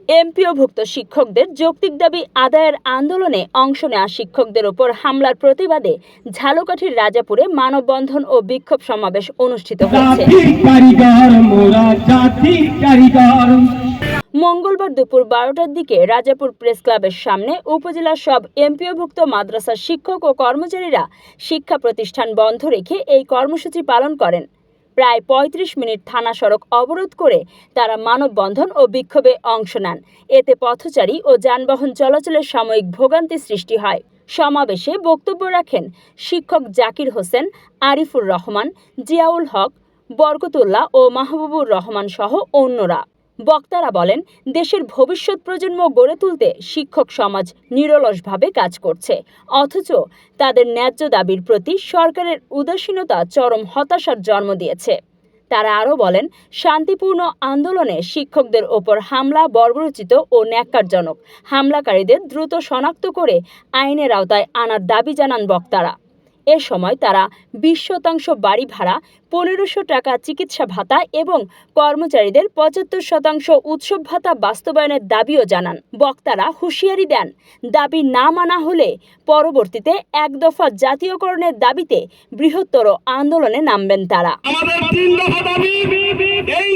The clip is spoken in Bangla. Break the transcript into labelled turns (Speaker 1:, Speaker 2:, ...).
Speaker 1: এমপিওভুক্ত শিক্ষকদের যৌক্তিক দাবি আদায়ের আন্দোলনে অংশ নেওয়া শিক্ষকদের ওপর হামলার প্রতিবাদে ঝালকাঠির রাজাপুরে মানববন্ধন ও বিক্ষোভ সমাবেশ অনুষ্ঠিত হয়েছে। মঙ্গলবার দুপুর 12টার দিকে রাজাপুর প্রেস ক্লাবের সামনে উপজেলার সব এমপিওভুক্ত মাদ্রাসার শিক্ষক ও কর্মচারীরা শিক্ষা প্রতিষ্ঠান বন্ধ রেখে এই কর্মসূচি পালন করেন। প্রায় ৩৫ মিনিট থানা সড়ক অবরোধ করে তারা মানববন্ধন ও বিক্ষোভে অংশ নেন। এতে পথচারী ও যানবাহন চলাচলের সাময়িক ভোগান্তি সৃষ্টি হয়। সমাবেশে বক্তব্য রাখেন শিক্ষক জাকির হোসেন, আরিফুর রহমান, জিয়াউল হক, বরকতুল্লাহ ও মাহবুবুর রহমান সহ অন্যরা। বক্তারা বলেন, দেশের ভবিষ্যৎ প্রজন্ম গড়ে তুলতে শিক্ষক সমাজ নিরলসভাবে কাজ করছে, অথচ তাদের ন্যায্য দাবির প্রতি সরকারের উদাসীনতা চরম হতাশার জন্ম দিয়েছে। তারা আরও বলেন, শান্তিপূর্ণ আন্দোলনে শিক্ষকদের ওপর হামলা বর্বরোচিত ও ন্যাক্কারজনক। হামলাকারীদের দ্রুত শনাক্ত করে আইনের আওতায় আনার দাবি জানান বক্তারা। এ সময় তারা 20% বাড়ি ভাড়া, 1500 টাকা চিকিৎসা ভাতা এবং কর্মচারীদের 75% উৎসব ভাতা বাস্তবায়নের দাবিও জানান। বক্তারা হুঁশিয়ারি দেন, দাবি না মানা হলে পরবর্তীতে এক দফা জাতীয়করণের দাবিতে বৃহত্তর আন্দোলনে নামবেন তারা।
Speaker 2: আমাদের 3 দফা দাবি, এই